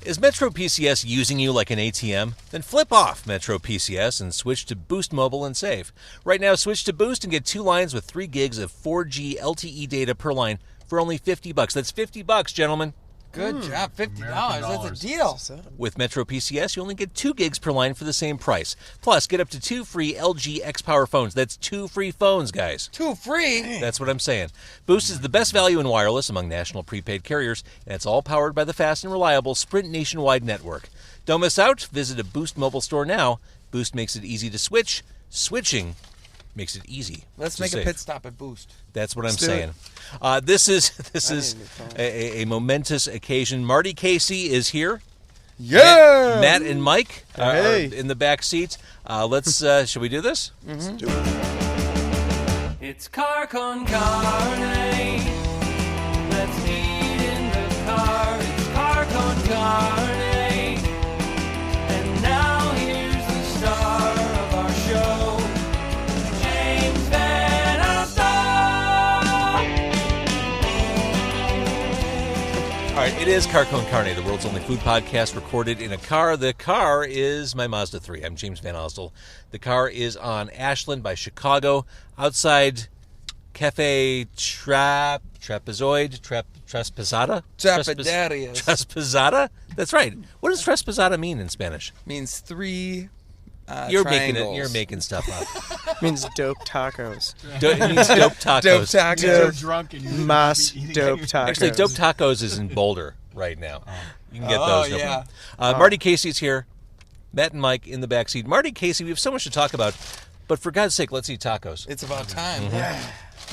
Is Metro PCS using you like an ATM? Then flip off Metro PCS and switch to Boost Mobile and save. Right now, switch to Boost and get 2 lines with 3 gigs of 4G LTE data per line for only $50. That's $50, gentlemen. Good job. $50. That's a deal. With Metro PCS, you only get 2 gigs per line for the same price. Plus, get up to 2 free LG X-Power phones. That's 2 free phones, guys. 2 free? That's what I'm saying. Boost is the best value in wireless among national prepaid carriers, and it's all powered by the fast and reliable Sprint nationwide network. Don't miss out. Visit a Boost mobile store now. Boost makes it easy to switch. Switching makes it easy. Let's make a pit stop at Boost. That's what I'm saying. This is a momentous occasion. Marty Casey is here. Yeah. Matt and Mike are in the back seats. Should we do this? Let's do it. It's Con Carne. Let's eat in the car. It's Con Carne. And now here's the star of our show, James Van Alstyne. All right, it is Con Carne, the world's only food podcast recorded in a car. The car is my Mazda 3. I'm James Van Alstyne. The car is on Ashland by Chicago, outside Cafe Trapezoid, Traspasada? Trapedarius. Traspasada? That's right. What does Traspasada mean in Spanish? Means 3 You're triangles. You're making stuff up. Means dope tacos. It means dope tacos. Dope tacos. You're drunk and you Mas eating dope your- tacos. Actually, dope tacos is in Boulder right now. You can get those. No yeah. problem. Marty Casey's here. Matt and Mike in the back seat. Marty Casey, we have so much to talk about, but for God's sake, let's eat tacos. It's about time. Yeah.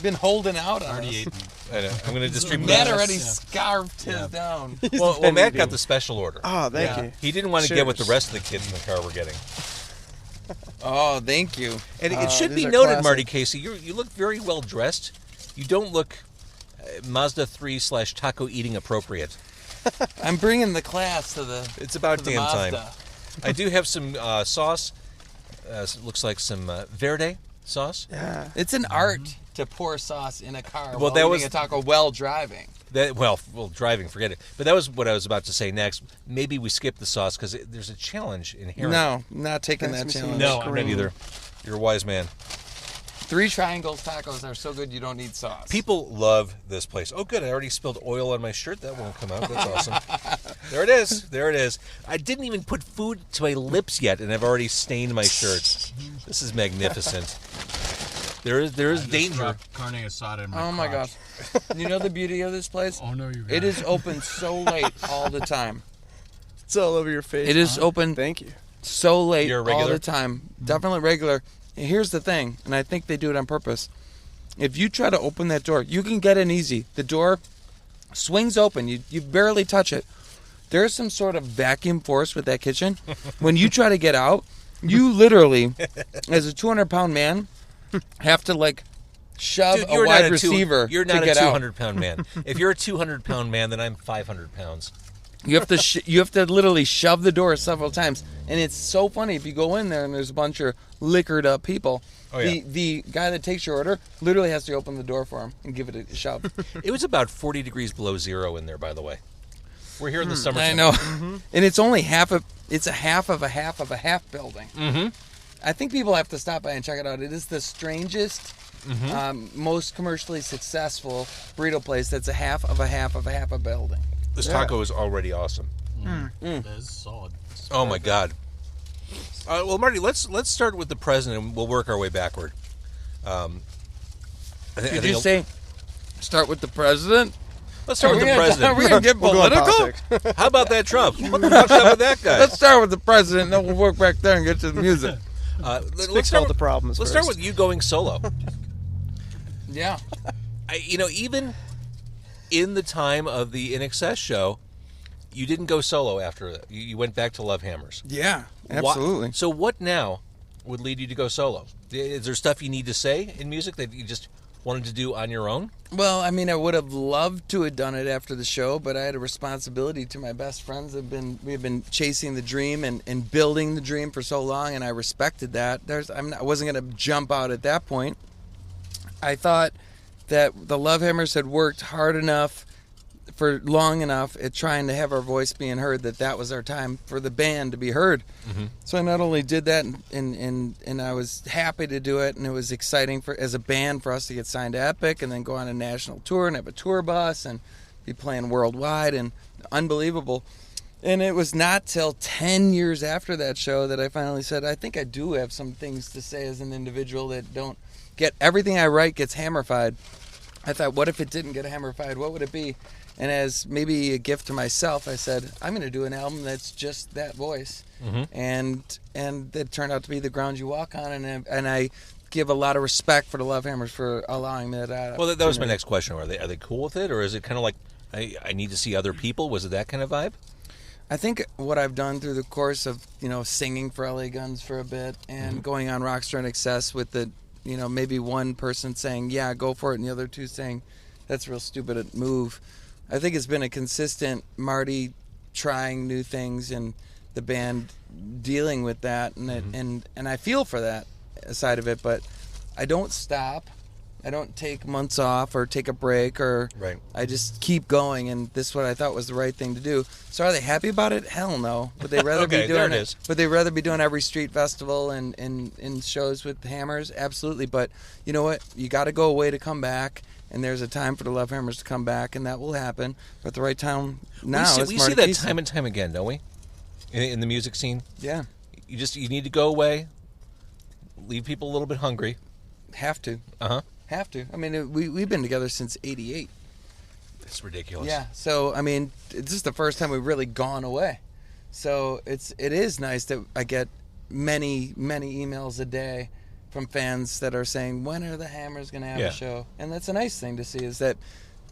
Been holding out on us. I know. I'm going to distribute. Matt already scarfed his down. Well, Matt got the special order. Oh, thank you. He didn't want to get what the rest of the kids in the car were getting. Oh, thank you. And it should these be are noted, classic. Marty Casey, you look very well dressed. You don't look Mazda 3/taco eating appropriate. I'm bringing the class to the. It's about to the damn time. Mazda. I do have some sauce. Looks like some verde sauce. Yeah. It's an art to pour sauce in a car Well, while that eating was- a taco while driving. Well, driving, forget it. But that was what I was about to say next. Maybe we skip the sauce because there's a challenge inherent. No, not taking that Makes me challenge. No, I'm not either. You're a wise man. 3 triangles tacos are so good you don't need sauce. People love this place. Oh, good. I already spilled oil on my shirt. That won't come out. That's awesome. There it is. There it is. I didn't even put food to my lips yet, and I've already stained my shirt. This is magnificent. There is danger. Dropped carne asada in my Oh my crotch. gosh. You know the beauty of this place? Oh no, you got It is open so late all the time. It's all over your face. It is open Thank you. so late You're a all regular? the time. Definitely regular. And here's the thing, and I think they do it on purpose. If you try to open that door, you can get in easy. The door swings open. You barely touch it. There's some sort of vacuum force with that kitchen. When you try to get out, you literally, as a 200-pound man, have to like shove Dude, a you're wide not receiver You're to not a get out. 200-pound man. If you're a 200-pound man, then I'm 500 pounds. You have to you have to literally shove the door several times, and it's so funny if you go in there and there's a bunch of liquored up people. Oh, yeah. The guy that takes your order literally has to open the door for him and give it a shove. It was about 40 degrees below zero in there, by the way. We're here in the summertime. I know, and it's only it's a half of a half building. Mm-hmm. I think people have to stop by and check it out. It is the strangest, most commercially successful burrito place that's a half of a building. This taco is already awesome. That is solid. Oh my God. Well, Marty, let's start with the president, and we'll work our way backward. Did you say start with the president? Let's start with the president. Are we gonna get We'll go on political? politics. How about that Trump? What the fuck's up with that guy? Let's start with the president, then we'll work back there and get to the music. Let's Fix start all the with, problems let's first. start with you going solo. Yeah. Even in the time of the INXS show, you didn't go solo after that. You went back to Lovehammers. Yeah, absolutely. So what now would lead you to go solo? Is there stuff you need to say in music that you just wanted to do on your own? Well, I mean, I would have loved to have done it after the show, but I had a responsibility to my best friends. We've been chasing the dream and building the dream for so long, and I respected that. I wasn't going to jump out at that point. I thought that the Lovehammers had worked hard enough for long enough at trying to have our voice being heard that was our time for the band to be heard. Mm-hmm. So I not only did that, and I was happy to do it, and it was exciting as a band for us to get signed to Epic and then go on a national tour and have a tour bus and be playing worldwide, and unbelievable. And it was not till 10 years after that show that I finally said, I think I do have some things to say as an individual that don't get, everything I write gets hammerfied. I thought, what if it didn't get hammerfied? What would it be? And as maybe a gift to myself, I said, I'm going to do an album that's just that voice. Mm-hmm. And it turned out to be The Ground You Walk On, and I give a lot of respect for the Lovehammers for allowing me that. Well, that was my next question. Are they cool with it, or is it kind of like I need to see other people? Was it that kind of vibe? I think what I've done through the course of, singing for LA Guns for a bit and going on Rockstar INXS with the, maybe one person saying, yeah, go for it, and the other two saying, that's real stupid, a move. I think it's been a consistent Marty trying new things and the band dealing with that, and I feel for that side of it, but I don't stop. I don't take months off or take a break, or right. I just keep going, and this is what I thought was the right thing to do. So are they happy about it? Hell no. Would they rather Okay, be doing there it is. Would they rather be doing every street festival and shows with Hammers? Absolutely. But you know what? You got to go away to come back, and there's a time for the Lovehammers to come back, and that will happen. But the right time now is we Marty see that Casey. time and time again, don't we? In the music scene, Yeah, you need to go away, leave people a little bit hungry. have to. Have to. I mean, we've been together since '88. It's ridiculous. Yeah. So I mean, this is the first time we've really gone away. So it is nice that I get many emails a day from fans that are saying, when are the Hammers going to have a show? And that's a nice thing to see, is that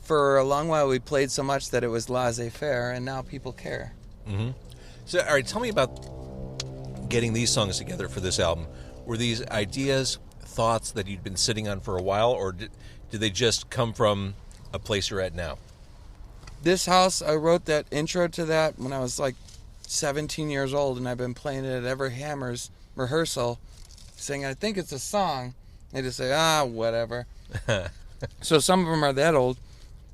for a long while we played so much that it was laissez-faire, and now people care. Mm-hmm. So, all right, tell me about getting these songs together for this album. Were these ideas, thoughts that you'd been sitting on for a while, or did they just come from a place you're at now? This house, I wrote that intro to that when I was like 17 years old, and I've been playing it at every Hammers rehearsal, saying, I think it's a song. They just say, whatever. So some of them are that old.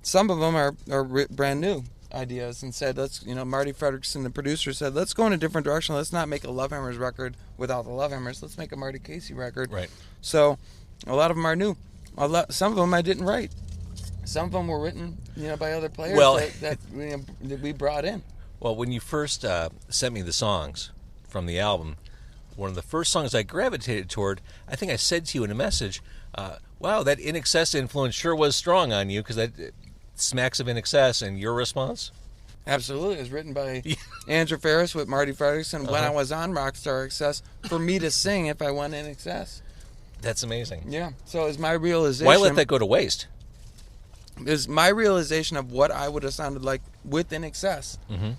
Some of them are brand new ideas, and said, Marty Fredrickson, the producer, said, let's go in a different direction. Let's not make a Lovehammers record without the Lovehammers. Let's make a Marty Casey record. Right. So a lot of them are new. Some of them I didn't write. Some of them were written, by other players that we brought in. Well, when you first sent me the songs from the album, one of the first songs I gravitated toward, I think I said to you in a message, wow, that INXS influence sure was strong on you, because that smacks of INXS. And your response? Absolutely. It was written by Andrew Ferris with Marty Fredrickson when I was on Rockstar INXS for me to sing if I won INXS. That's amazing. Yeah. So it was my realization. Why let that go to waste? It was my realization of what I would have sounded like with INXS. Mm-hmm.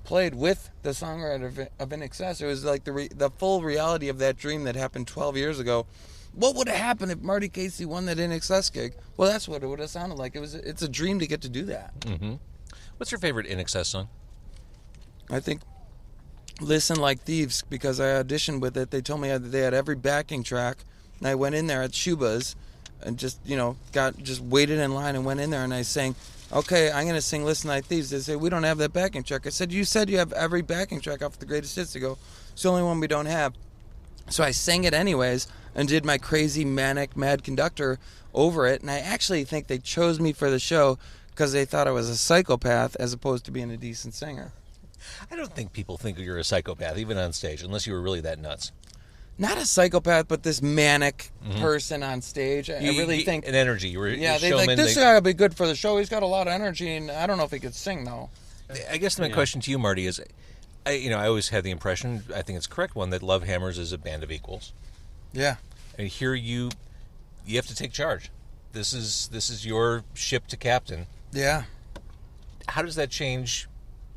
Played with the songwriter of INXS. It was like the full reality of that dream that happened 12 years ago. What would have happened if Marty Casey won that INXS gig? Well, that's what it would have sounded like. It's a dream to get to do that. Mm-hmm. What's your favorite INXS song? I think Listen Like Thieves, because I auditioned with it. They told me they had every backing track, and I went in there at Shuba's and just waited in line and went in there, and I sang, okay, I'm going to sing Listen Like Thieves. They say, we don't have that backing track. I said, you said you have every backing track off the greatest hits. They go, it's the only one we don't have. So I sang it anyways and did my crazy, manic, mad conductor over it, and I actually think they chose me for the show because they thought I was a psychopath as opposed to being a decent singer. I don't think people think you're a psychopath, even on stage, unless you were really that nuts. Not a psychopath, but this manic person on stage. I really think... An energy. You were yeah, they like, this guy will be good for the show. He's got a lot of energy, and I don't know if he could sing, though. I guess my question to you, Marty, is... I always had the impression, I think it's a correct one, that Lovehammers is a band of equals. Yeah. And here you have to take charge. This is your ship to captain. Yeah. How does that change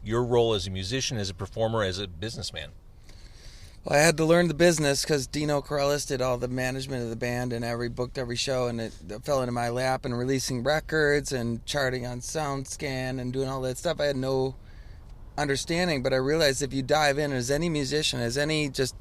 your role as a musician, as a performer, as a businessman? Well, I had to learn the business because Dino Corrales did all the management of the band, and booked every show, and it fell into my lap, and releasing records and charting on SoundScan and doing all that stuff. I had no understanding, but I realized if you dive in as any musician, as any just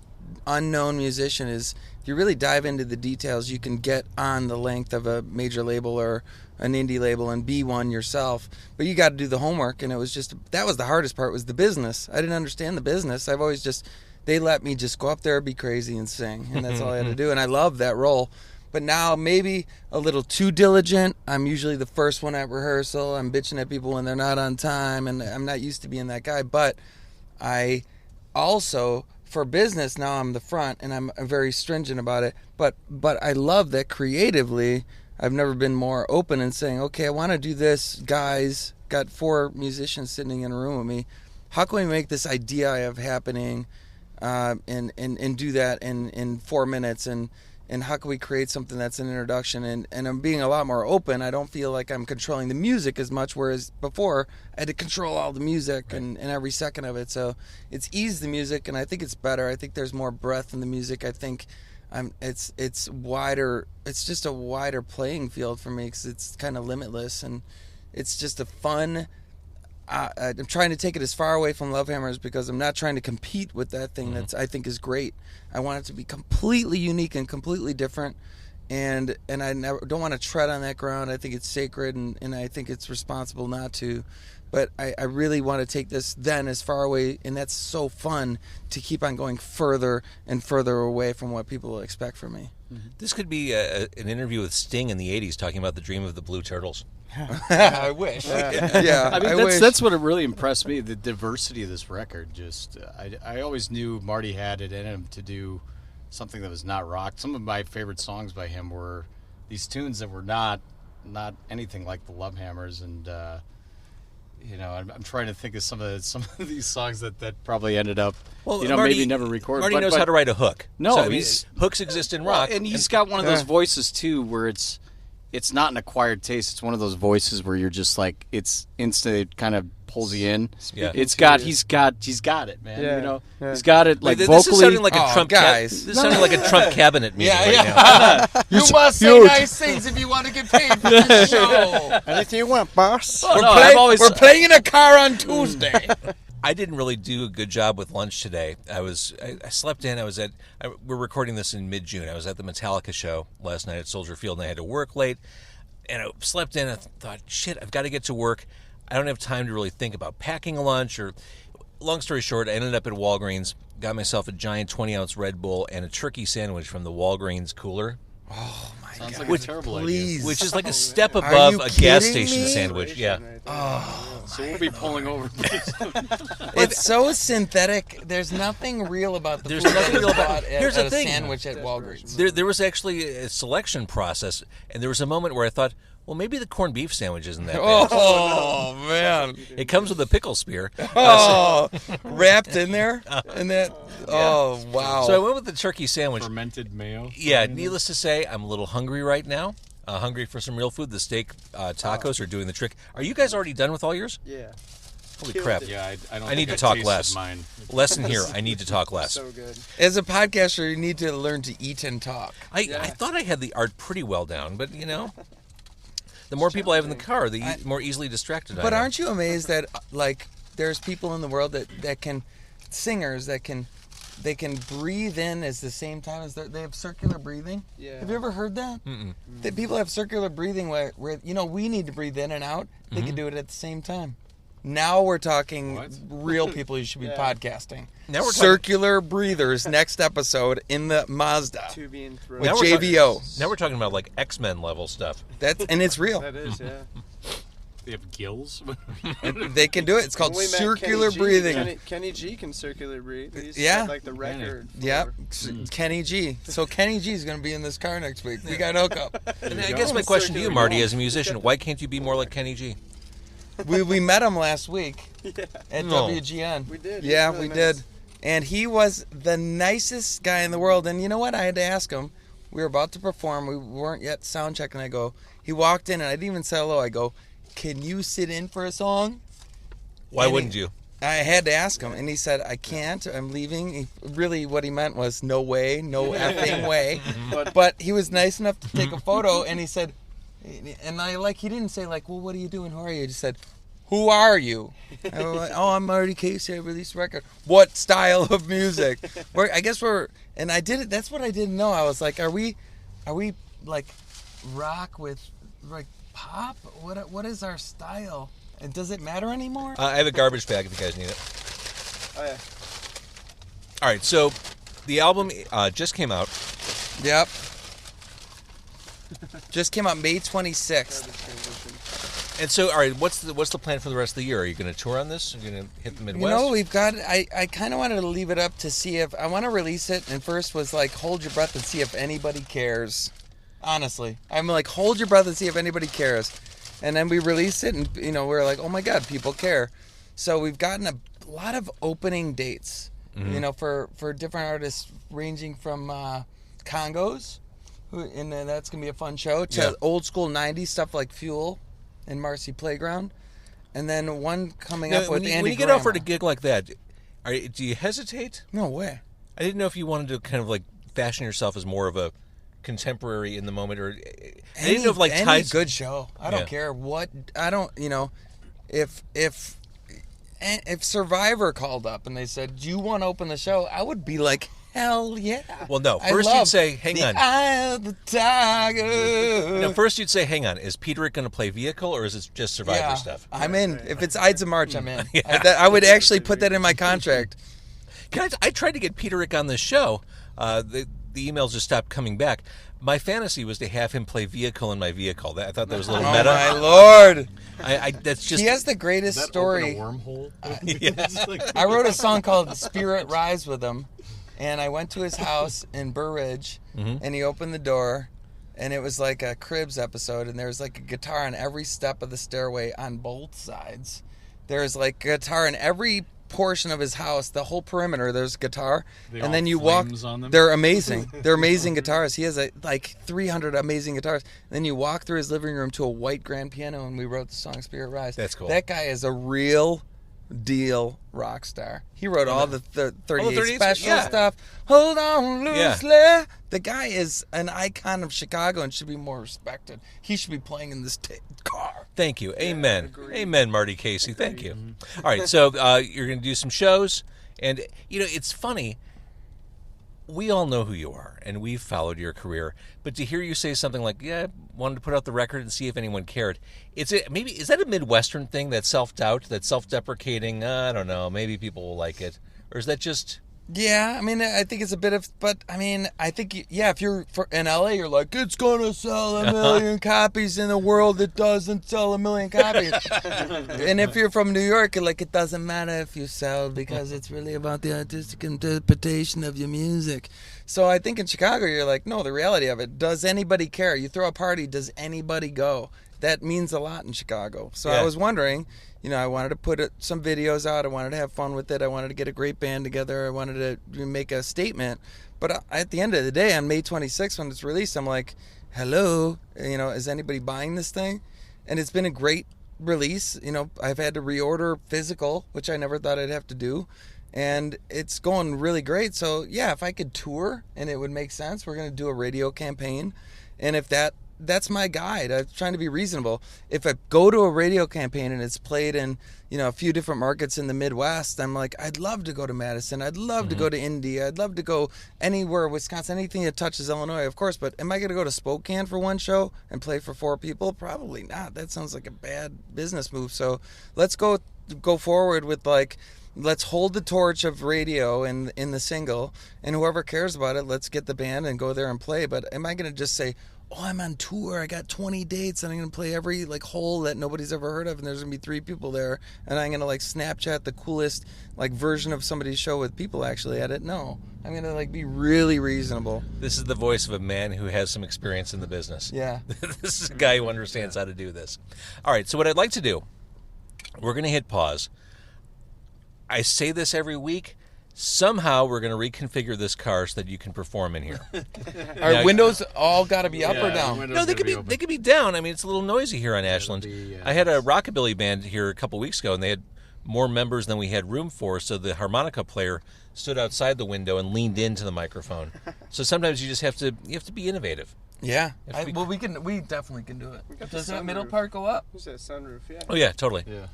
unknown musician is, if you really dive into the details, you can get on the length of a major label or an indie label and be one yourself. But you got to do the homework, and that was the hardest part, was the business. I didn't understand the business. I've always they let me just go up there, be crazy, and sing, and that's all I had to do, and I loved that role. But now maybe a little too diligent. I'm usually the first one at rehearsal. I'm bitching at people when they're not on time, and I'm not used to being that guy. But I also, for business, now I'm the front, and I'm very stringent about it. But I love that creatively, I've never been more open and saying, okay, I want to do this, guys. Got 4 musicians sitting in a room with me. How can we make this idea I have happening and do that in 4 minutes? And how can we create something that's an introduction? And I'm being a lot more open. I don't feel like I'm controlling the music as much, whereas before I had to control all the music and every second of it. So it's eased the music, and I think it's better. I think there's more breadth in the music. I think it's wider. It's just a wider playing field for me, because it's kind of limitless, and it's just a fun. I'm trying to take it as far away from Lovehammers, because I'm not trying to compete with that thing that I think is great. I want it to be completely unique and completely different, and I don't want to tread on that ground. I think it's sacred, and I think it's responsible not to. But I really want to take this then as far away, and that's so fun to keep on going further and further away from what people will expect from me. This could be an interview with Sting in the 80s talking about the dream of the Blue Turtles. I wish. Yeah, I mean, wish. that's what it really impressed me, the diversity of this record. Just I always knew Marty had it in him to do something that was not rock. Some of my favorite songs by him were these tunes that were not anything like the Lovehammers, and I'm trying to think of some of these songs that probably ended up Marty, maybe never recorded. Marty knows how to write a hook. No, hooks exist in rock, and he's got one of those voices too, where it's not an acquired taste. It's one of those voices where you're just like, it's instant. It kind of pulls you in. Yeah. He's got it, man. Yeah. He's got it like this vocally. is sounding like a Trump guys. This sounding like a Trump cabinet meeting right now. You must say nice things if you want to get paid for the show. Anything you want, boss. We're playing in a car on Tuesday. I didn't really do a good job with lunch today. I slept in. We're recording this in mid-June. I was at the Metallica show last night at Soldier Field, and I had to work late. And I slept in. I thought, shit, I've got to get to work. I don't have time to really think about packing a lunch. Long story short, I ended up at Walgreens, got myself a giant 20-ounce Red Bull and a turkey sandwich from the Walgreens cooler. Oh, my Sounds God. like a terrible idea. Which is like a step above you a gas kidding station me? sandwich. Yeah. So we'll be pulling over. It's so synthetic. There's nothing real about the There's food nothing that real is about bought it. at Here's the a thing. sandwich at Walgreens. There was actually a selection process, and there was a moment where I thought, well, maybe the corned beef sandwich isn't that bad. Oh, man. It comes with a pickle spear. Oh, wrapped in there? And that. Oh, wow. So I went with the turkey sandwich. Fermented mayo. Yeah, needless to say, I'm a little hungry right now. Hungry for some real food. The steak tacos are doing the trick. Are you guys already done with all yours? Yeah. Holy Killed crap. it. Yeah, I don't I need think to talk tasted less. Mine. Lesson here, I need to talk less. So good. As a podcaster, you need to learn to eat and talk. I thought I had the art pretty well down, but, the more people I have in the car, the more easily distracted I am. But aren't you amazed that, like, there's people in the world that can, singers that can, they can breathe in at the same time as they have circular breathing? Yeah. Have you ever heard that? That people have circular breathing where we need to breathe in and out. They can do it at the same time. Now we're talking real people you should be podcasting. Now we're circular breathers next episode in the Mazda Two being thrown. with Now we're JVO. Now we're talking about like X-Men level stuff. And it's real. That is, yeah. They have gills. And they can do it. It's called When we met circular Kenny G, breathing. Kenny G can circular breathe. He's Yeah. got, like the record. for- Yep, Kenny G. So Kenny G is going to be in this car next week. We got hook up. And I guess my question to you, Marty, as a musician, why can't you be more like Kenny G? We met him last week at No. WGN. We did. Yeah, He was we really did. And he was the nicest guy in the world. And you know what? I had to ask him. We were about to perform. We weren't yet sound checking. I go, he walked in and I didn't even say hello. I go, can you sit in for a song? Why And wouldn't you? I had to ask him, and he said, I can't, I'm leaving. Really, what he meant was, no way, no effing way. But he was nice enough to take a photo, and he said, and he didn't say, like, well, what are you doing, who are you? He just said, Who are you? And I'm like, oh, I'm Marty Casey. I released a record. What style of music? I guess and I did it. That's what I didn't know. I was like, are we like rock with like pop? What is our style? And does it matter anymore? I have a garbage bag if you guys need it. Oh, yeah. All right, so the album just came out. Yep. Just came out May 26th. And so, all right, what's the plan for the rest of the year? Are you going to tour on this? Are you going to hit the Midwest? You know, we've got. I kind of wanted to leave it up to see if I want to release it. And first was like, hold your breath and see if anybody cares. Honestly, I'm like, hold your breath and see if anybody cares. And then we released it, and we're like, oh my God, people care. So we've gotten a lot of opening dates. For different artists, ranging from Congos, and that's gonna be a fun show, to old school '90s stuff like Fuel and Marcy Playground, and then one coming up with Andy. When you get offered a gig like that, do you hesitate? No way. I didn't know if you wanted to kind of like fashion yourself as more of a contemporary in the moment, or I didn't know if like any good show. I don't care what. I don't. If Survivor called up and they said, "Do you want to open the show?" I would be like, "Hell yeah!" Well, no. First, you'd say, "Hang on." The eye of the tiger. No, first you'd say, "Hang on." Is Peterick going to play vehicle, or is it just Survivor stuff? I'm in. If it's Ides of March, I'm in. I would actually put that in my contract. I tried to get Peterick on this show. The emails just stopped coming back. My fantasy was to have him play vehicle in my vehicle. I thought that was a little meta. Oh my Lord! That's just. He has the greatest story. Open a wormhole. I wrote a song called "Spirit Rise" with him, and I went to his house in Burr Ridge, and he opened the door, and it was like a Cribs episode, and there was like a guitar on every step of the stairway on both sides. There's like a guitar in every portion of his house, the whole perimeter. There's a guitar, and then you walk. They're amazing. They're amazing guitars. He has like 300 amazing guitars. And then you walk through his living room to a white grand piano, and we wrote the song "Spirit Rise." That's cool. That guy is a real deal rock star. He wrote all the 38 special stuff. Hold on loosely. Yeah. The guy is an icon of Chicago and should be more respected. He should be playing in this car. Thank you. Amen. Amen, Marty Casey. Thank you. All right, so you're going to do some shows, and it's funny. We all know who you are, and we've followed your career. But to hear you say something like, "Yeah, I wanted to put out the record and see if anyone cared," is that a Midwestern thing? That self-doubt, that self-deprecating? I don't know. Maybe people will like it, or is that just? Yeah, I mean, I think it's a bit of, but I mean, I think, if you're in LA, you're like, it's gonna sell 1 million copies in a world that doesn't sell 1 million copies. And if you're from New York, you're like, it doesn't matter if you sell because it's really about the artistic interpretation of your music. So I think in Chicago, you're like, no, the reality of it, does anybody care? You throw a party, does anybody go? That means a lot in Chicago. So I was wondering, I wanted to put some videos out. I wanted to have fun with it. I wanted to get a great band together. I wanted to make a statement. But at the end of the day, on May 26th, when it's released, I'm like, hello, is anybody buying this thing? And it's been a great release. I've had to reorder physical, which I never thought I'd have to do. And it's going really great. So, if I could tour and it would make sense, we're going to do a radio campaign. And if that's my guide. I'm trying to be reasonable. If I go to a radio campaign and it's played in, a few different markets in the Midwest, I'm like, I'd love to go to Madison. I'd love to go to Indy. I'd love to go anywhere, Wisconsin, anything that touches Illinois, of course. But am I going to go to Spokane for one show and play for 4 people? Probably not. That sounds like a bad business move. So let's go forward with let's hold the torch of radio in the single, and whoever cares about it, let's get the band and go there and play. But am I going to just say, oh, I'm on tour, I got 20 dates, and I'm going to play every hole that nobody's ever heard of, and there's going to be 3 people there, and I'm going to Snapchat the coolest version of somebody's show with people actually at it? No. I'm going to be really reasonable. This is the voice of a man who has some experience in the business. Yeah. This is a guy who understands how to do this. All right, so what I'd like to do, we're going to hit pause. I say this every week. Somehow we're going to reconfigure this car so that you can perform in here. Our windows all got to be up or down? No, they could be down. I mean, it's a little noisy here on Ashland. I had a rockabilly band here a couple weeks ago, and they had more members than we had room for, so the harmonica player stood outside the window and leaned into the microphone. So sometimes you just have to be innovative. Yeah. We definitely can do it. Does that middle part go up? Who's that sunroof? Yeah. Oh yeah, totally. Yeah.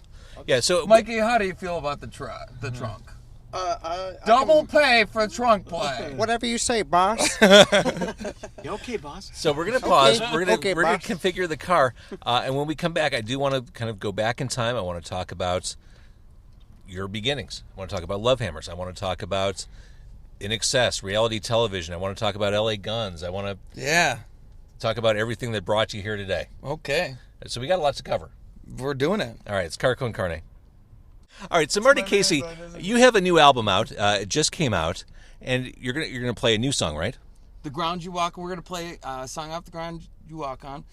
Yeah. So Mikey, how do you feel about the trunk? I Double pay for trunk play. Whatever you say, boss. You okay, boss? So we're gonna pause. Okay. We're gonna boss. configure the car, and when we come back, I do want to kind of go back in time. I want to talk about your beginnings. I want to talk about Lovehammers. I want to talk about INXS, reality television. I want to talk about LA Guns. I want to Yeah. talk about everything that brought you here today. Okay. So we got a lot to cover. We're doing it. All right, it's Con Carne. All right, so Marty Casey, you have a new album out. It just came out, and you're gonna play a new song, right? The Ground You Walk on. We're going to play a song off The Ground You Walk On.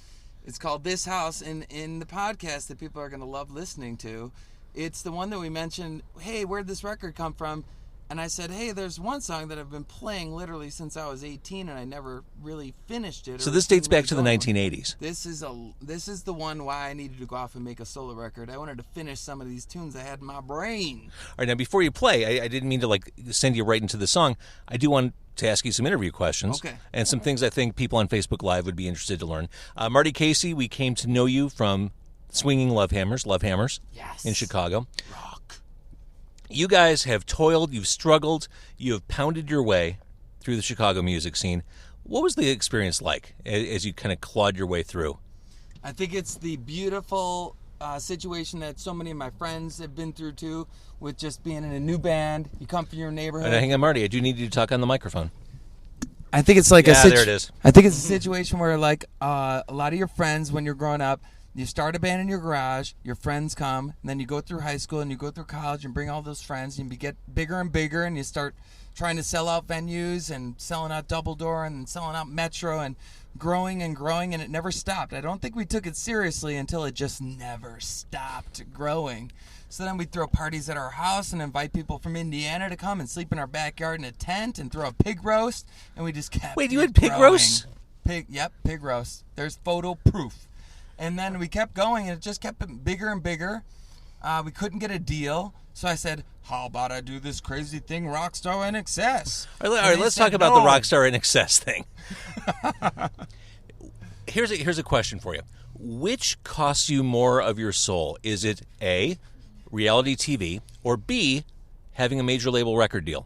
It's called This House, and in the podcast that people are going to love listening to, it's the one that we mentioned, hey, where'd this record come from? And I said, hey, there's one song that I've been playing literally since I was 18, and I never really finished it. So this dates back to the 1980s. This is the one why I needed to go off and make a solo record. I wanted to finish some of these tunes I had in my brain. All right, now before you play, I didn't mean to send you right into the song. I do want to ask you some interview questions. Okay. And some things I think people on Facebook Live would be interested to learn. Marty Casey, we came to know you from Swinging Lovehammers Yes. in Chicago. Rock. You guys have toiled, you've struggled, you have pounded your way through the Chicago music scene. What was the experience like as you kind of clawed your way through? I think it's the beautiful situation that so many of my friends have been through too, with just being in a new band. You come from your neighborhood. Hang on, Marty, I do need you to talk on the microphone. I think it's like there it is. I think it's a situation where like a lot of your friends when you're growing up, you start a band in your garage, your friends come, and then you go through high school and you go through college and bring all those friends and you get bigger and bigger and you start trying to sell out venues and selling out Double Door and selling out Metro and growing and it never stopped. I don't think we took it seriously until it just never stopped growing. So then we'd throw parties at our house and invite people from Indiana to come and sleep in our backyard in a tent and throw a pig roast, and we just kept Wait, you had pig growing. roasts? Pig roast. There's photo proof. And then we kept going, and it just kept bigger and bigger. We couldn't get a deal, so I said, how about I do this crazy thing, Rockstar INXS? All right, let's talk about the Rockstar INXS thing. Here's a question for you. Which costs you more of your soul? Is it A, reality TV, or B, having a major label record deal?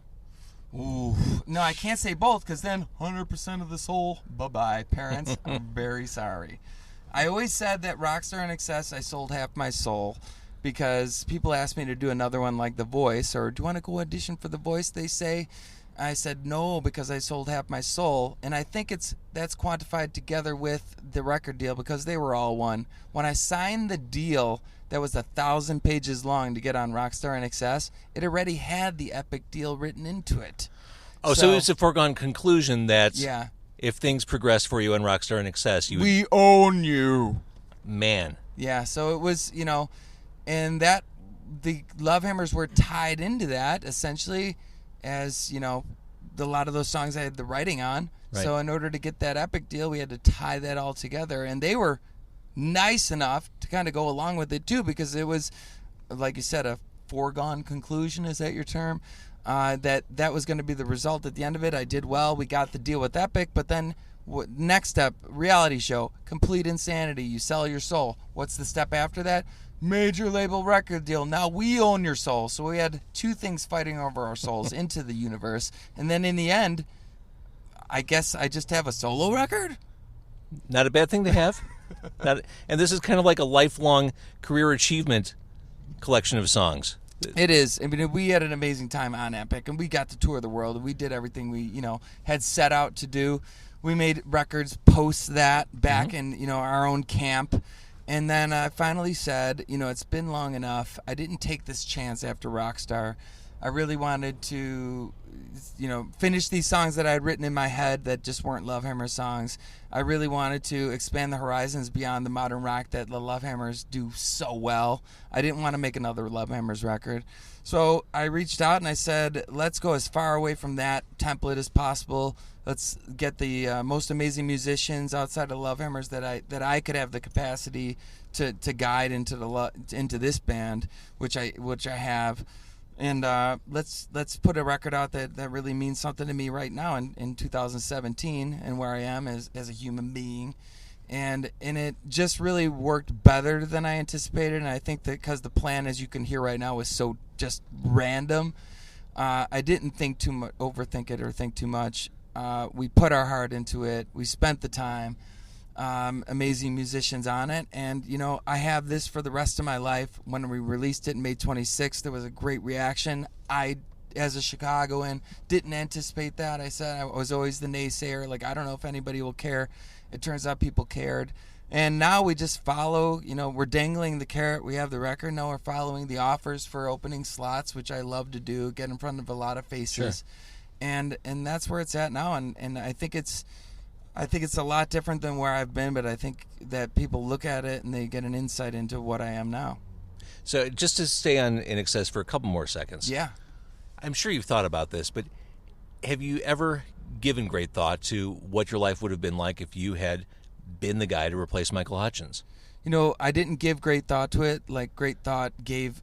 Ooh. No, I can't say both, because then 100% of the soul, bye-bye, parents. I'm very sorry. I always said that Rockstar INXS, I sold half my soul, because people asked me to do another one like The Voice, or do you want to go audition for The Voice, they say. I said no, because I sold half my soul, and I think that's quantified together with the record deal, because they were all one. When I signed the deal that was 1,000 pages long to get on Rockstar INXS, it already had the Epic deal written into it. Oh, so it's a foregone conclusion that yeah. if things progress for you on Rockstar INXS, you would... We own you. Man. Yeah, so it was, and that the Lovehammers were tied into that essentially, as a lot of those songs I had the writing on. Right. So in order to get that Epic deal, we had to tie that all together, and they were nice enough to kind of go along with it too, because it was, like you said, a foregone conclusion. Is that your term? That was going to be the result at the end of it. I did well. We got the deal with Epic, but then next step, reality show, complete insanity. You sell your soul. What's the step after that? Major label record deal. Now we own your soul. So we had two things fighting over our souls into the universe. And then in the end, I guess I just have a solo record? Not a bad thing to have. And this is kind of like a lifelong career achievement collection of songs. It is. I mean, we had an amazing time on Epic, and we got to tour the world, and we did everything we, had set out to do. We made records post that back in, our own camp. And then I finally said, it's been long enough. I didn't take this chance after Rockstar. I really wanted to, finish these songs that I had written in my head that just weren't Lovehammer songs. I really wanted to expand the horizons beyond the modern rock that the Lovehammers do so well. I didn't want to make another Lovehammers record. So I reached out and I said, let's go as far away from that template as possible. Let's get the most amazing musicians outside of Lovehammers that I could have the capacity to guide into this band, which I have. And let's put a record out that really means something to me right now in 2017 and where I am as a human being. and it just really worked better than I anticipated. And I think that because the plan, as you can hear right now, was so just random, I didn't think too much, overthink it or think too much. We put our heart into it. We spent the time. Amazing musicians on it, and I have this for the rest of my life. When we released it May 26th, there was a great reaction. I, as a Chicagoan, didn't anticipate that. I said I was always the naysayer, like I don't know if anybody will care. It turns out people cared, and now we just follow. We're dangling the carrot. We have the record. Now we're following the offers for opening slots, which I love to do, get in front of a lot of faces, and that's where it's at now. And I think it's a lot different than where I've been, but I think that people look at it and they get an insight into what I am now. So just to stay on INXS for a couple more seconds. Yeah. I'm sure you've thought about this, but have you ever given great thought to what your life would have been like if you had been the guy to replace Michael Hutchence? I didn't give great thought to it. Like, great thought gave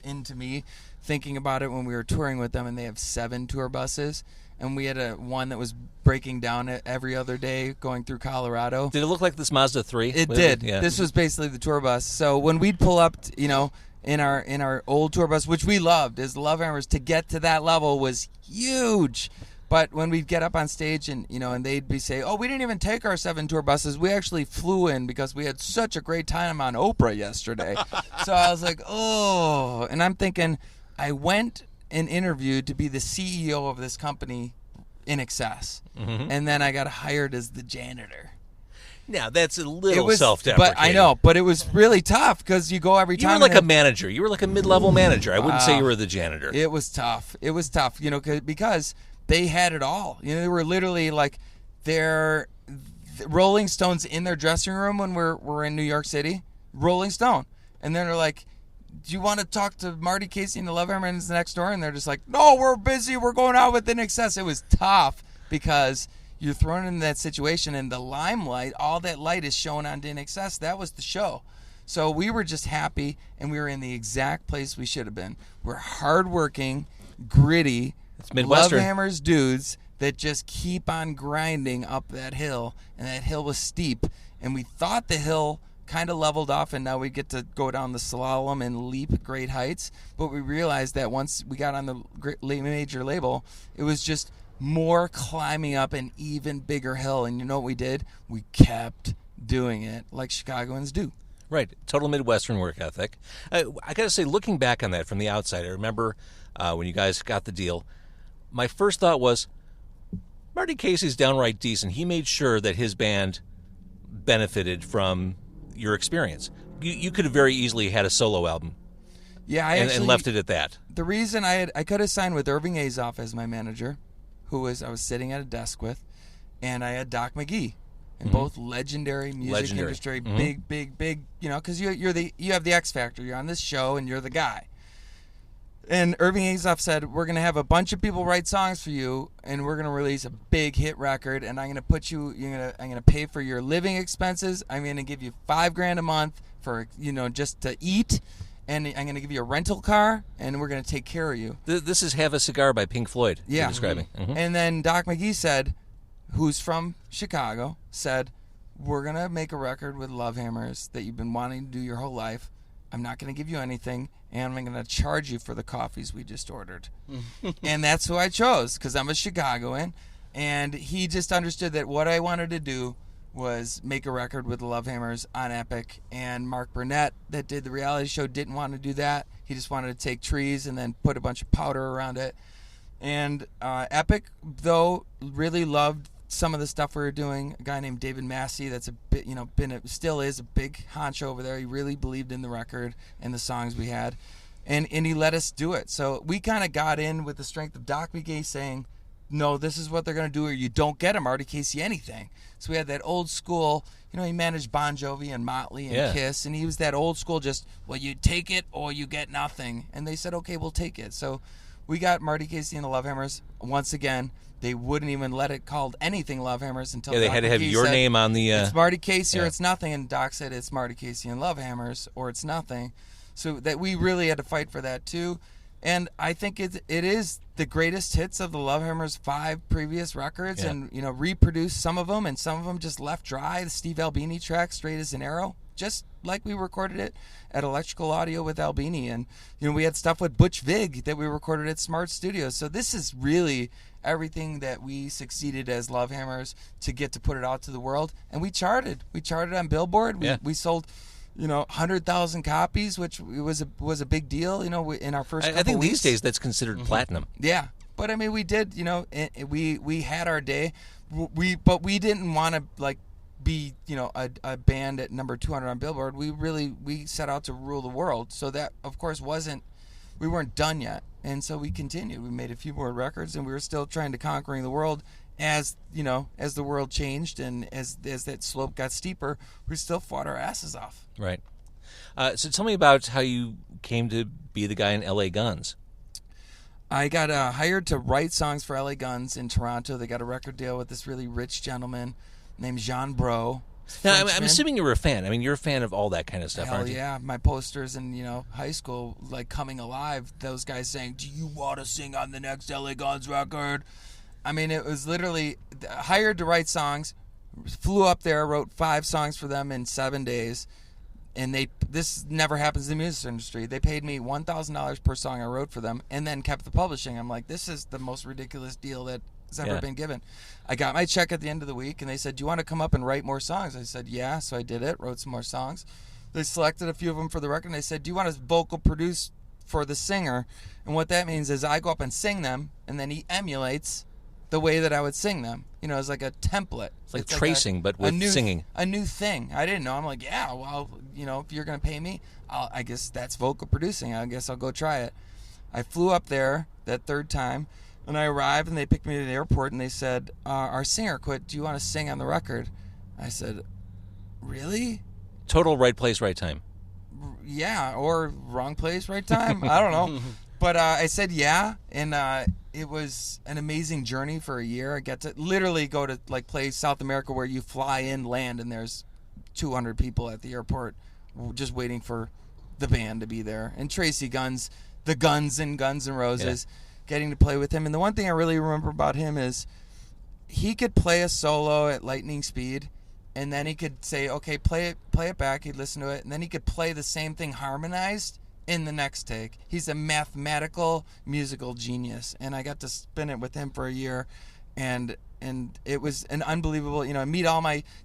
into me thinking about it when we were touring with them, and they have 7 tour buses. And we had one that was breaking down every other day going through Colorado. Did it look like this Mazda 3? It did. Yeah. This was basically the tour bus. So when we'd pull up, in our old tour bus, which we loved as Lovehammers, to get to that level was huge. But when we'd get up on stage and and they'd be say, "Oh, we didn't even take our 7 tour buses. We actually flew in because we had such a great time on Oprah yesterday." So I was like, "Oh," and I'm thinking, I went and interviewed to be the CEO of this company, INXS, and then I got hired as the janitor. Now that's a little self-deprecating. But I know, but it was really tough because you go every time. You were like a manager. You were like a mid-level manager. I wouldn't say you were the janitor. It was tough. It was tough, because they had it all. They were literally like their Rolling Stones in their dressing room when we're in New York City. Rolling Stone, and then they're like, "Do you want to talk to Marty Casey and the Lovehammers next door?" And they're just like, "No, we're busy. We're going out with INXS." It was tough because you're thrown in that situation, and the limelight, all that light is shown on INXS. That was the show. So we were just happy, and we were in the exact place we should have been. We're hardworking, gritty, it's Midwestern Lovehammers dudes that just keep on grinding up that hill, and that hill was steep, and we thought the hill kind of leveled off, and now we get to go down the slalom and leap great heights. But we realized that once we got on the major label, it was just more climbing up an even bigger hill. And you know what we did? We kept doing it like Chicagoans do. Right. Total Midwestern work ethic. I got to say, looking back on that from the outside, I remember when you guys got the deal, my first thought was, Marty Casey's downright decent. He made sure that his band benefited from your experience. You could have very easily had a solo album, and left it at that. The reason I could have signed with Irving Azoff as my manager, I was sitting at a desk with, and I had Doc McGee, and both legendary music industry, big, because you have the X Factor. You're on this show, and you're the guy. And Irving Azoff said, "We're going to have a bunch of people write songs for you, and we're going to release a big hit record, and I'm going to put I'm going to pay for your living expenses. I'm going to give you $5,000 a month for, just to eat, and I'm going to give you a rental car, and we're going to take care of you." This is Have a Cigar by Pink Floyd. Yeah. You're describing. And then Doc McGee said, who's from Chicago, said, "We're going to make a record with Lovehammers that you've been wanting to do your whole life. I'm not going to give you anything, and I'm going to charge you for the coffees we just ordered." And that's who I chose, because I'm a Chicagoan, and he just understood that what I wanted to do was make a record with the Lovehammers on Epic, and Mark Burnett, that did the reality show, didn't want to do that. He just wanted to take trees and then put a bunch of powder around it. And Epic, though, really loved some of the stuff we were doing. A guy named David Massey, that's a bit, still is a big honcho over there. He really believed in the record and the songs we had, and he let us do it. So we kind of got in with the strength of Doc McGee saying, "No, this is what they're going to do, or you don't get a Marty Casey anything." So we had that old school, he managed Bon Jovi and Motley and Kiss, and he was that old school, just, well, you take it or you get nothing. And they said, "Okay, we'll take it." So we got Marty Casey and the Lovehammers. Once again, they wouldn't even let it called anything Lovehammers until they Doc had to have McGee your said, name on the. It's Marty Casey or it's nothing, and Doc said it's Marty Casey and Lovehammers or it's nothing. So that we really had to fight for that too, And I think it is the greatest hits of the Lovehammers' 5 previous records, and reproduced some of them, and some of them just left dry. The Steve Albini track, Straight as an Arrow, just like we recorded it at Electrical Audio with Albini, and we had stuff with Butch Vig that we recorded at Smart Studios. So this is really everything that we succeeded as Lovehammers to get to put it out to the world, and we charted on Billboard. We sold 100,000 copies, which was a big deal, in our first couple I think weeks. these days that's considered platinum. Yeah, but I mean, we did, we had our day. But we didn't want to be a band at number 200 on Billboard. We set out to rule the world. So that, of course, we weren't done yet, and so we continued. We made a few more records, and we were still trying to conquering the world. As the world changed and as that slope got steeper, we still fought our asses off. Right. So tell me about how you came to be the guy in LA Guns. I got hired to write songs for LA Guns in Toronto. They got a record deal with this really rich gentleman named Jean Bro. Now, I'm assuming you were a fan. I mean, you're a fan of all that kind of stuff, Hell aren't you? yeah. My posters in, high school, Coming Alive, those guys saying, "Do you want to sing on the next LA Guns record?" I mean, it was literally hired to write songs, flew up there, wrote 5 songs for them in 7 days, and this never happens in the music industry. They paid me $1,000 per song I wrote for them, and then kept the publishing. I'm like, this is the most ridiculous deal that has ever been given. I got my check at the end of the week, and they said, "Do you want to come up and write more songs?" I said, "Yeah," so I did it, wrote some more songs. They selected a few of them for the record, and they said, "Do you want to vocal produce for the singer?" And what that means is I go up and sing them, and then he emulates the way that I would sing them. It's like a template. It's like tracing, but with singing. A new thing. I didn't know. I'm like, yeah, well, if you're going to pay me, I guess that's vocal producing. I guess I'll go try it. I flew up there that third time, and I arrived, and they picked me to the airport, and they said, "Our singer quit. Do you want to sing on the record?" I said, "Really?" Total right place, right time. Yeah, or wrong place, right time. I don't know. But I said yeah, and it was an amazing journey for a year. I got to literally go to play South America, where you fly in, land, and there's 200 people at the airport just waiting for the band to be there. And Tracy Guns, the Guns and Guns N' Roses, getting to play with him. And the one thing I really remember about him is he could play a solo at lightning speed, and then he could say, "Okay, play it back." He'd listen to it, and then he could play the same thing harmonized in the next take. He's a mathematical musical genius, and I got to spin it with him for a year, and it was an unbelievable,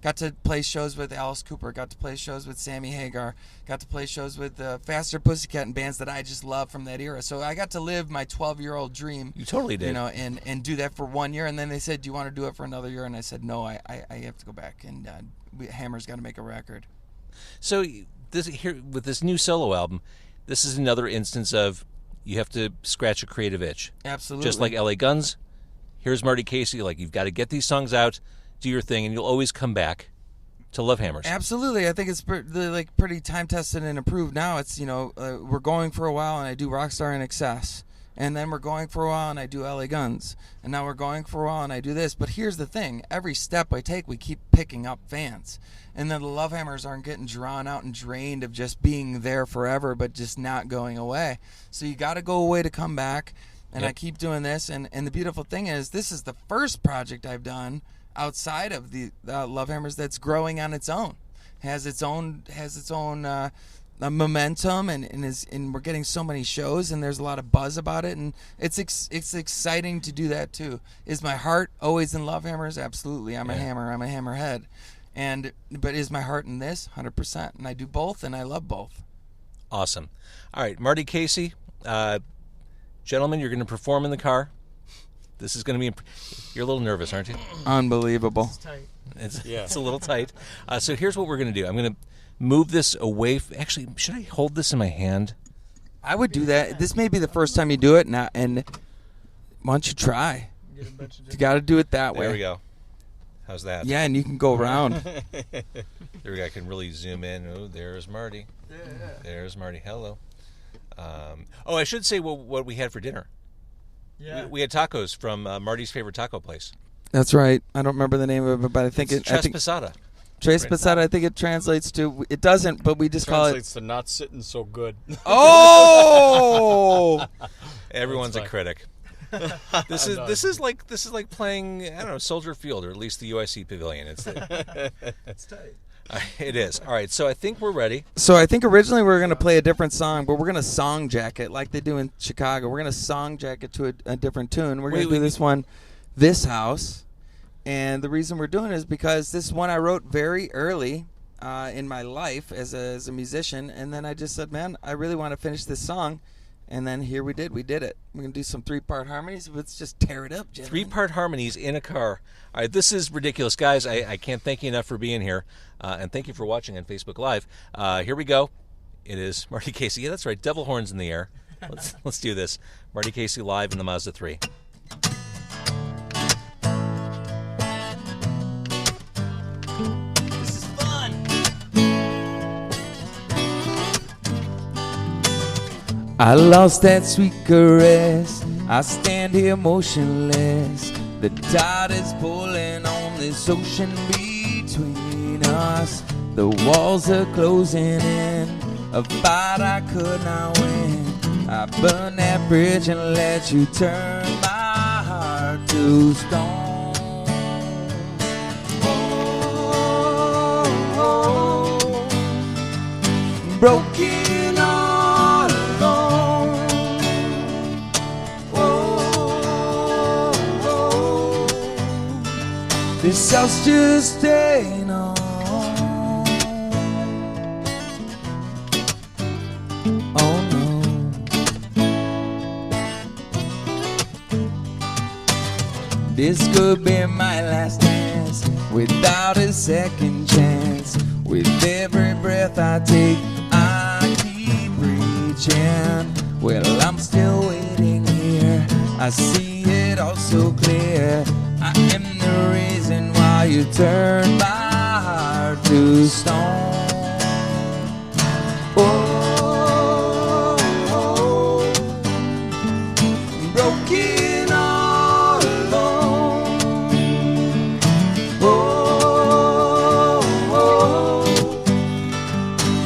got to play shows with Alice Cooper, got to play shows with Sammy Hagar, got to play shows with Faster Pussycat and bands that I just love from that era. So I got to live my 12-year-old dream. You totally did. And do that for 1 year, and then they said, "Do you want to do it for another year?" And I said, "No, I have to go back, and Hammer's got to make a record." So with this new solo album, this is another instance of you have to scratch a creative itch. Absolutely. Just like LA Guns, here's Marty Casey. You've got to get these songs out, do your thing, and you'll always come back to Lovehammers. Absolutely. I think it's pretty time-tested and approved now. It's, we're going for a while, and I do Rockstar INXS. And then we're going for a while, and I do LA Guns. And now we're going for a while, and I do this. But here's the thing. Every step I take, we keep picking up fans. And then the Lovehammers aren't getting drawn out and drained of just being there forever, but just not going away. So you got to go away to come back. And I keep doing this. And the beautiful thing is, this is the first project I've done outside of the Lovehammers that's growing on its own. Has its own momentum, and we're getting so many shows, and there's a lot of buzz about it, and it's exciting to do that too. Is my heart always in Lovehammers? Absolutely. I'm a hammer. I'm a hammerhead. But is my heart in this? 100%. And I do both, and I love both. Awesome. All right, Marty Casey, gentlemen, you're going to perform in the car. This is going to be. You're a little nervous, aren't you? Unbelievable. It's a little tight. So here's what we're going to do. I'm going to move this away. Actually, should I hold this in my hand? I would do that. This may be the first time you do it, and why don't you try? You got to do it that way. There we go. How's that? Yeah, and you can go around. There we go. I can really zoom in. Oh, there's Marty. Yeah. There's Marty. Hello. I should say what we had for dinner. Yeah. We had tacos from Marty's favorite taco place. That's right. I don't remember the name of it, but I think It's Traspasada. Traspasada, I think it translates to. It doesn't, but we just call it. Translates to not sitting so good. Oh. Everyone's a fine. critic. This is like playing, I don't know, Soldier Field, or at least the UIC Pavilion. It's tight. It is. All right, so I think we're ready. So I think originally we were going to play a different song, but we're going to song jacket like they do in Chicago. We're going to song jacket to a different tune. We're going to do this one, This House. And the reason we're doing it is because this is one I wrote very early in my life as a musician. And then I just said, man, I really want to finish this song. And then here we did. We did it. We're going to do some 3-part harmonies. Let's just tear it up, gentlemen. 3-part harmonies in a car. All right, this is ridiculous. Guys, I can't thank you enough for being here. And thank you for watching on Facebook Live. Here we go. It is Marty Casey. Yeah, that's right. Devil horns in the air. Let's do this. Marty Casey live in the Mazda 3. This is fun. I lost that sweet caress. I stand here motionless. The tide is pulling on this ocean between us. The walls are closing in. A fight I could not win. I burned that bridge and let you turn my heart to stone. Oh, broken all alone. Oh, this house just ain't on. Oh no. This could be my last dance without a second chance. With every breath I take, I keep reaching. Well, I'm still waiting here. I see it all so clear. I am the reason why you turned my heart to stone. Oh, broken all alone. Oh,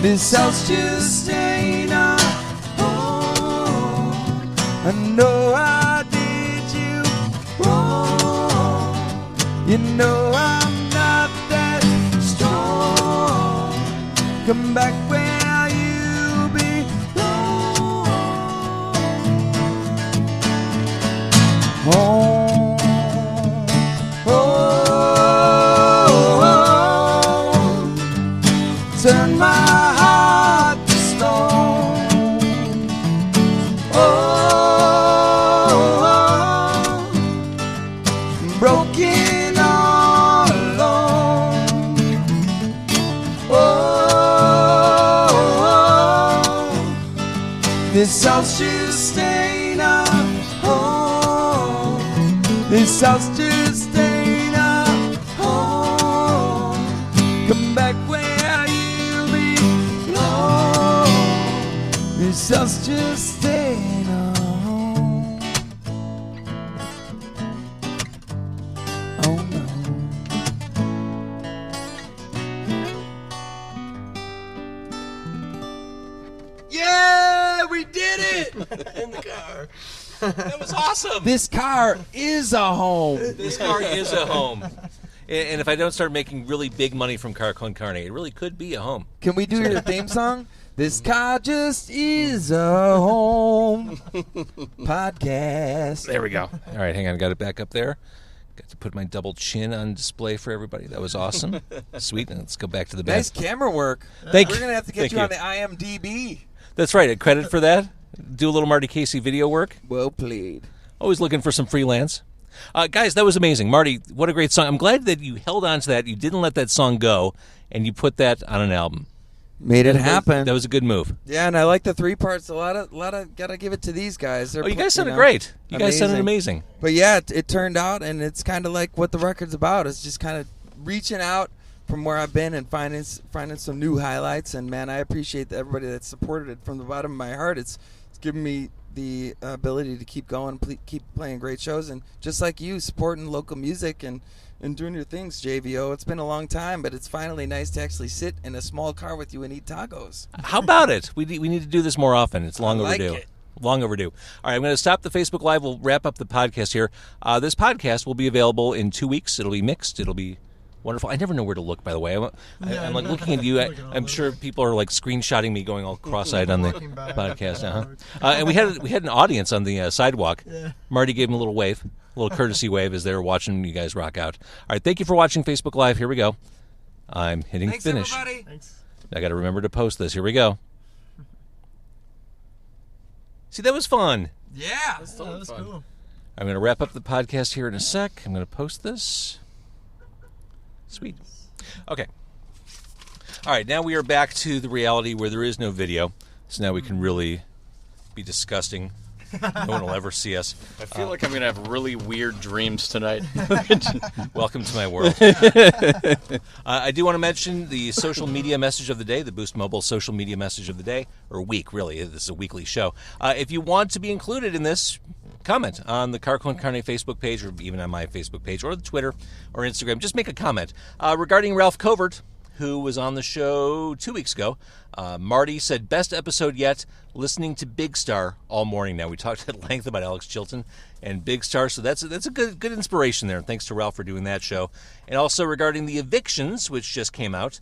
this house just ain't a home. I know I did you wrong. You know I'm not that strong. Come back where you belong. Home. Oh, turn my heart to stone. Oh, broken all alone. Oh, this house just ain't a home. This house just ain't a home. Come back where you belong. This house just ain't a home. Oh no. Yeah, we did it in the car. That was awesome. This car is a home. This car is a home. And if I don't start making really big money from Con Carne, it really could be a home. Can we do your theme song? This car just is a home. Podcast. There we go. All right, hang on. Got it back up there. Got to put my double chin on display for everybody. That was awesome. Sweet. And let's go back to the bed. Nice camera work. Thank We're you. going to have to get Thank you you. on the IMDb. That's right. A credit for that. Do a little Marty Casey video work. Well played. Always looking for some freelance. Guys, that was amazing. Marty, what a great song. I'm glad that you held on to that. You didn't let that song go, and you put that on an album. Made it happen. That was a good move. Yeah, and I like the 3 parts. A lot of gotta give it to these guys. They're Oh, you guys sounded know, great. You guys sounded amazing. But yeah, it turned out, and it's kind of like what the record's about. It's just kind of reaching out from where I've been and finding some new highlights. And man, I appreciate everybody that supported it from the bottom of my heart. It's given me the ability to keep going, keep playing great shows, and just like you, supporting local music and doing your things, JVO. It's been a long time, but it's finally nice to actually sit in a small car with you and eat tacos. How about it? We need to do this more often. It's long I like overdue. it. Long overdue. All right, I'm going to stop the Facebook Live. We'll wrap up the podcast here. This podcast will be available in 2 weeks. It'll be mixed. It'll be wonderful. I never know where to look, by the way. I'm like looking at you. I'm sure people are like screenshotting me going all cross-eyed on the podcast. And we had an audience on the sidewalk. Yeah. Marty gave him a little wave, a little courtesy wave as they were watching you guys rock out. All right, thank you for watching Facebook Live. Here we go. I'm hitting Thanks, finish. everybody. Thanks. I got to remember to post this. Here we go. See, that was fun. Yeah. That was cool. I'm going to wrap up the podcast here in a sec. I'm going to post this. Sweet. Okay. All right, now we are back to the reality where there is no video. So now we can really be disgusting. No one will ever see us. I feel like I'm going to have really weird dreams tonight. Welcome to my world. I do want to mention the social media message of the day, the Boost Mobile social media message of the day, or week, really. This is a weekly show. If you want to be included in this, comment on the Con Carne Facebook page, or even on my Facebook page, or the Twitter or Instagram. Just make a comment. Regarding Ralph Covert, who was on the show 2 weeks ago, Marty said, best episode yet, listening to Big Star all morning now. We talked at length about Alex Chilton and Big Star, so that's a good inspiration there, and thanks to Ralph for doing that show. And also regarding the Evictions, which just came out,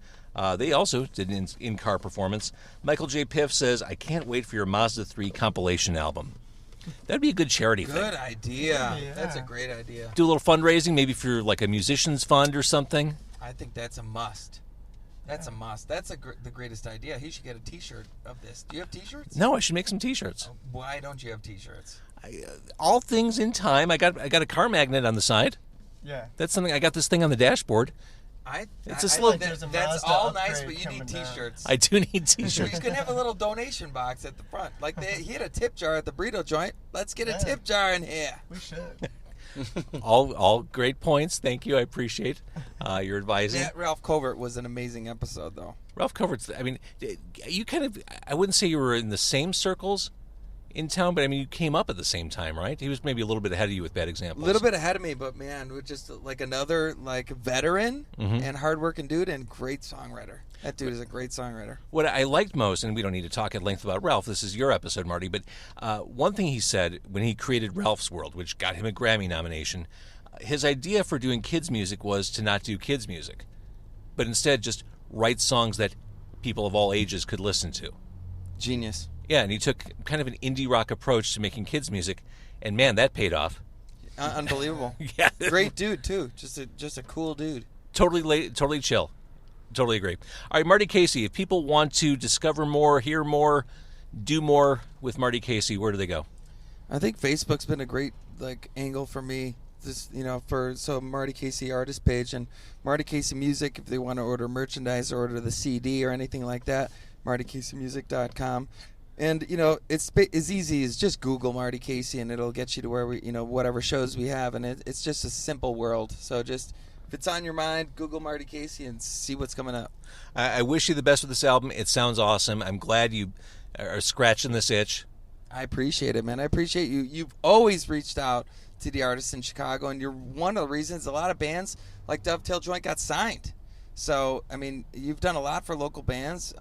they also did an in-car performance. Michael J. Piff says, I can't wait for your Mazda 3 compilation album. That'd be a good charity thing. Good idea. Yeah. That's a great idea. Do a little fundraising, maybe for like a musician's fund or something. I think that's a must. That's a must. That's the greatest idea. He should get a T-shirt of this. Do you have T-shirts? No, I should make some T-shirts. Why don't you have T-shirts? All things in time. I got a car magnet on the side. Yeah. That's something. I got this thing on the dashboard. It's a slow. like there's a That's Mazda all nice, upgrade but you need coming down. T-shirts. I do need So T-shirts. he's gonna have a little donation box at the front. Like he had a tip jar at the burrito joint. Let's get a tip jar in here. We should. all great points. Thank you. I appreciate your advising. That Ralph Covert was an amazing episode, though. Ralph Covert's. I mean, you kind of. I wouldn't say you were in the same circles in town, but I mean, you came up at the same time, right? He was maybe a little bit ahead of you with bad examples. A little bit ahead of me, but man, we're just like another like veteran and hardworking dude and great songwriter. That dude is a great songwriter. What I liked most, and we don't need to talk at length about Ralph, this is your episode, Marty, but one thing he said when he created Ralph's World, which got him a Grammy nomination, his idea for doing kids' music was to not do kids' music, but instead just write songs that people of all ages could listen to. Genius. Yeah, and he took kind of an indie rock approach to making kids' music, and man, that paid off. Unbelievable. Yeah. Great dude, too. Just a cool dude. Totally chill. Totally agree. All right, Marty Casey, if people want to discover more, hear more, do more with Marty Casey, where do they go? I think Facebook's been a great angle for me. Just so Marty Casey artist page and Marty Casey Music if they want to order merchandise or order the CD or anything like that. MartyCaseyMusic.com. And it's as easy as just Google Marty Casey and it'll get you to where we whatever shows we have, and it's just a simple world. So just if it's on your mind, Google Marty Casey and see what's coming up. I wish you the best with this album. It sounds awesome. I'm glad you are scratching this itch. I appreciate it, man. I appreciate you. You've always reached out to the artists in Chicago, and you're one of the reasons a lot of bands like Dovetail Joint got signed. So, I mean, you've done a lot for local bands,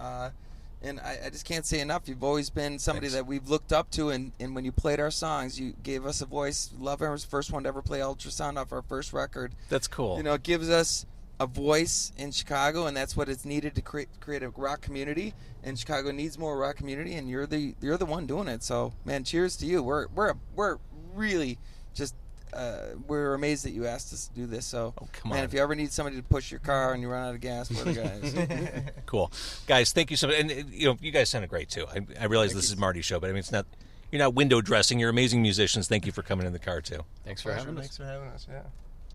and I just can't say enough. You've always been somebody that we've looked up to, and when you played our songs, you gave us a voice. Lovehammers, first one to ever play ultrasound off our first record. That's cool. It gives us a voice in Chicago, and that's what it's needed to create a rock community. And Chicago needs more rock community, and you're the one doing it. So, man, cheers to you. We're really just we're amazed that you asked us to do this. So, come man, on. if you ever need somebody to push your car and you run out of gas, we're the guys. Cool. Guys, thank you so much. And, you guys sounded great, too. I realize this is Marty's show, but, I mean, it's not. You're not window dressing. You're amazing musicians. Thank you for coming in the car, too. Thanks for having us. Thanks for having us. Yeah.